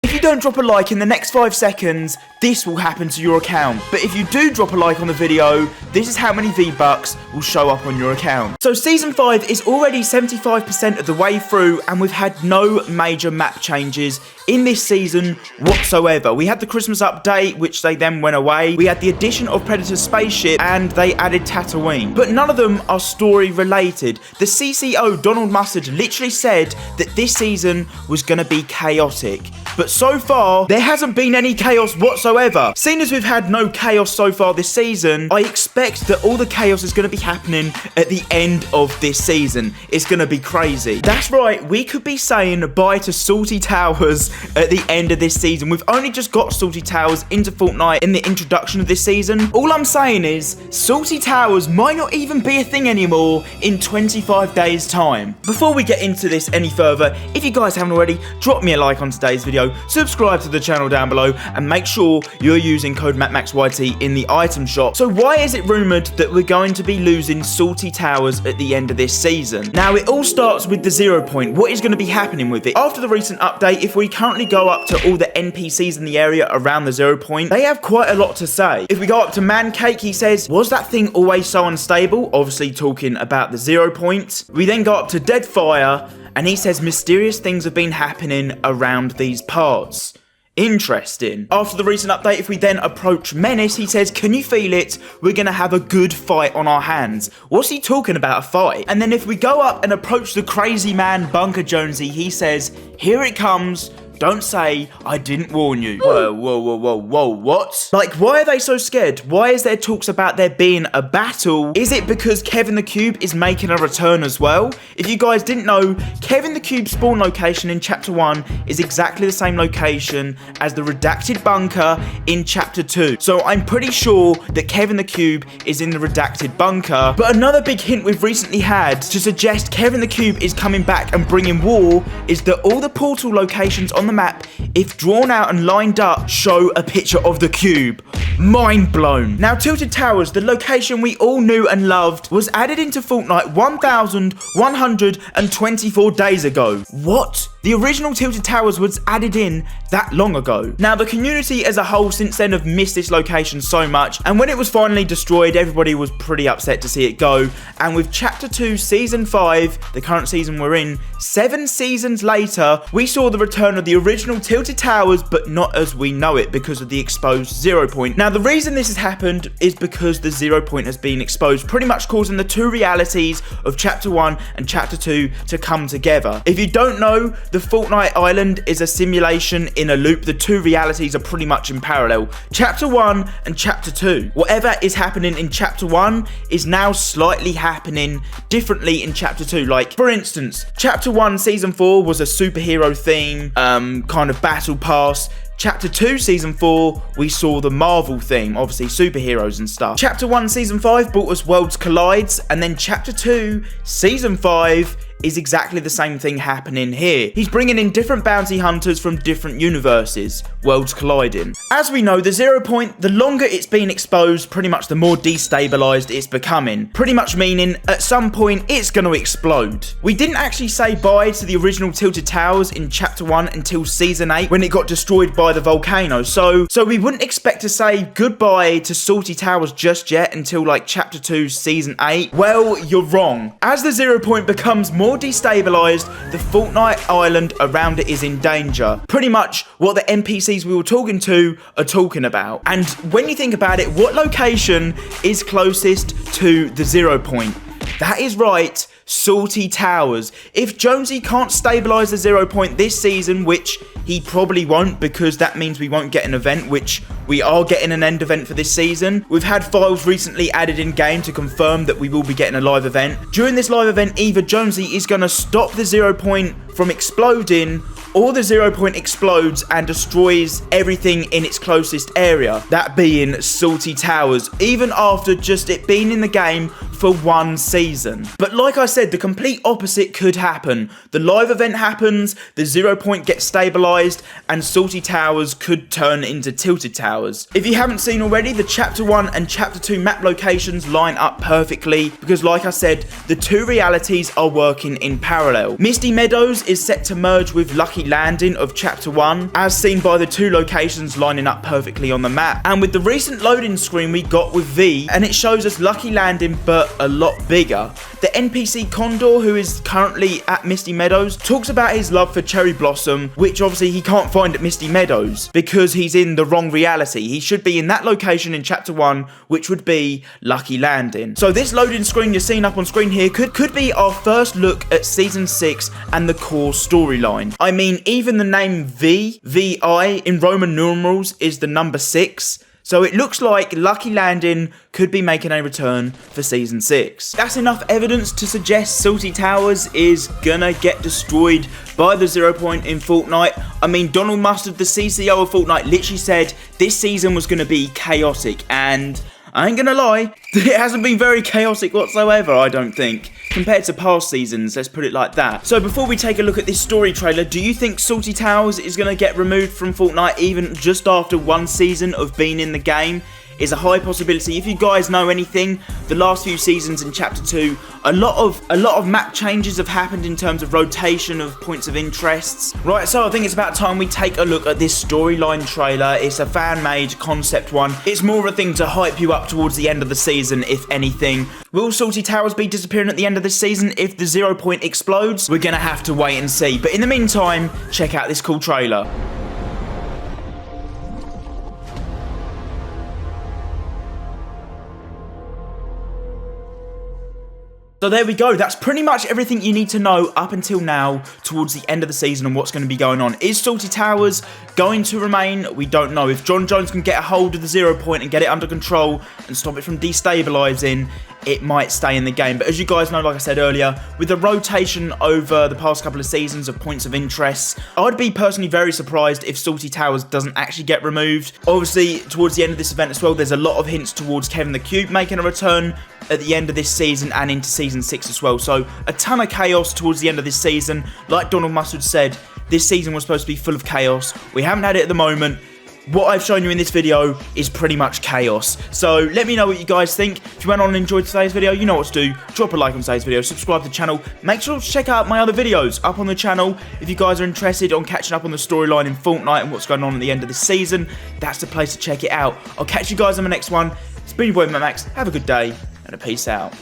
If you don't drop a like in the next 5 seconds, this will happen to your account. But if you do drop a like on the video, this is how many V-Bucks will show up on your account. So Season 5 is already 75% of the way through, and we've had no major map changes in this season whatsoever. We had the Christmas update, which they then went away. We had the addition of Predator's spaceship, and they added Tatooine. But none of them are story related. The CCO, Donald Mustard, literally said that this season was going to be chaotic. But so far, there hasn't been any chaos whatsoever. Seeing as we've had no chaos so far this season, I expect that all the chaos is going to be happening at the end of this season. It's going to be crazy. That's right, we could be saying bye to Salty Towers at the end of this season. We've only just got Salty Towers into Fortnite in the introduction of this season. All I'm saying is, Salty Towers might not even be a thing anymore in 25 days' time. Before we get into this any further, if you guys haven't already, drop me a like on today's video, subscribe to the channel down below, and make sure you're using code macmacsyt in the item shop. So why is it rumoured that we're going to be losing Salty Towers at the end of this season? Now, it all starts with the 0 point. What is going to be happening with it? After the recent update, if we currently go up to all the NPCs in the area around the 0 point, they have quite a lot to say. If we go up to Mancake, he says, was that thing always so unstable? Obviously talking about the 0 point. We then go up to Deadfire, and he says mysterious things have been happening around these parts. Interesting. After the recent update, if we then approach Menace, he says, can you feel it? We're going to have a good fight on our hands. What's he talking about, a fight? And then if we go up and approach the crazy man, Bunker Jonesy, he says, here it comes. Don't say I didn't warn you. Whoa, whoa, whoa, whoa, whoa, what? Like, why are they so scared? Why is there talks about there being a battle? Is it because Kevin the Cube is making a return as well? If you guys didn't know, Kevin the Cube's spawn location in Chapter 1 is exactly the same location as the redacted bunker in Chapter 2. So I'm pretty sure that Kevin the Cube is in the redacted bunker. But another big hint we've recently had to suggest Kevin the Cube is coming back and bringing war is that all the portal locations on the map, if drawn out and lined up, show a picture of the cube. Mind blown. Now, Tilted Towers, the location we all knew and loved, was added into Fortnite 1,124 days ago. What? The original Tilted Towers was added in that long ago. Now, the community as a whole since then have missed this location so much, and when it was finally destroyed, everybody was pretty upset to see it go. And with Chapter 2, Season 5, the current season we're in, 7 seasons later, we saw the return of the original Tilted Towers, but not as we know it because of the exposed 0 point. Now, the reason this has happened is because the 0 point has been exposed, pretty much causing the two realities of Chapter 1 and Chapter 2 to come together. If you don't know, the Fortnite Island is a simulation in a loop. The two realities are pretty much in parallel. Chapter 1 and Chapter 2. Whatever is happening in Chapter 1 is now slightly happening differently in Chapter 2. Like, for instance, Chapter 1 Season 4 was a superhero theme, kind of battle pass. Chapter 2 Season 4, we saw the Marvel theme, obviously superheroes and stuff. Chapter 1 Season 5 brought us Worlds Collides, and then Chapter 2 Season 5 is exactly the same thing happening here. He's bringing in different bounty hunters from different universes, worlds colliding. As we know, the 0 point, the longer it's been exposed, pretty much the more destabilized it's becoming. Pretty much meaning, at some point, it's going to explode. We didn't actually say bye to the original Tilted Towers in Chapter 1 until Season 8, when it got destroyed by the volcano. So we wouldn't expect to say goodbye to Salty Towers just yet until like Chapter 2, Season 8. Well, you're wrong. As the 0 point becomes more destabilized, the Fortnite Island around it is in danger. Pretty much what the NPCs we were talking to are talking about. And when you think about it, what location is closest to the 0 point? That is right, Salty Towers. If Jonesy can't stabilize the 0 point this season, which he probably won't because that means we won't get an event, which we are getting an end event for this season. We've had files recently added in game to confirm that we will be getting a live event. During this live event, either Jonesy is going to stop the 0 point from exploding, or the 0 point explodes and destroys everything in its closest area, that being Salty Towers. Even after just it being in the game for one season. But like I said, the complete opposite could happen. The live event happens, the 0 point gets stabilized, and Salty Towers could turn into Tilted Towers. If you haven't seen already, the Chapter 1 and Chapter 2 map locations line up perfectly, because like I said, the two realities are working in parallel. Misty Meadows is set to merge with Lucky Landing of Chapter 1, as seen by the two locations lining up perfectly on the map. And with the recent loading screen we got with V, and it shows us Lucky Landing but a lot bigger. The NPC Condor, who is currently at Misty Meadows, talks about his love for Cherry Blossom, which obviously he can't find at Misty Meadows because he's in the wrong reality. He should be in that location in Chapter 1, which would be Lucky Landing. So this loading screen you're seeing up on screen here could be our first look at Season 6 and the core storyline. I mean, even the name VI in Roman numerals is the number 6. So it looks like Lucky Landing could be making a return for Season 6. That's enough evidence to suggest Salty Towers is gonna get destroyed by the 0 point in Fortnite. I mean, Donald Mustard, the CCO of Fortnite, literally said this season was gonna be chaotic, and I ain't gonna lie, it hasn't been very chaotic whatsoever, I don't think, compared to past seasons, let's put it like that. So before we take a look at this story trailer, do you think Salty Towers is going to get removed from Fortnite even just after one season of being in the game? Is a high possibility. If you guys know anything, the last few seasons in Chapter 2, a lot of map changes have happened in terms of rotation of points of interests. Right, so I think it's about time we take a look at this storyline trailer. It's a fan-made concept one. It's more of a thing to hype you up towards the end of the season, if anything. Will Salty Towers be disappearing at the end of this season if the 0 point explodes? We're gonna have to wait and see. But in the meantime, check out this cool trailer. So there we go, that's pretty much everything you need to know up until now towards the end of the season and what's going to be going on. Is Salty Towers going to remain? We don't know. If John Jones can get a hold of the 0 point and get it under control and stop it from destabilizing, it might stay in the game. But as you guys know, like I said earlier, with the rotation over the past couple of seasons of points of interest, I'd be personally very surprised if Salty Towers doesn't actually get removed. Obviously, towards the end of this event as well, there's a lot of hints towards Kevin the Cube making a return at the end of this season and into Season 6 as well. So a ton of chaos towards the end of this season. Like Donald Mustard said, this season was supposed to be full of chaos. We haven't had it at the moment. What I've shown you in this video is pretty much chaos. So let me know what you guys think. If you went on and enjoyed today's video, you know what to do. Drop a like on today's video, subscribe to the channel. Make sure to check out my other videos up on the channel. If you guys are interested on catching up on the storyline in Fortnite and what's going on at the end of this season, that's the place to check it out. I'll catch you guys on the next one. It's been your boy MACMACS. Have a good day and a peace out.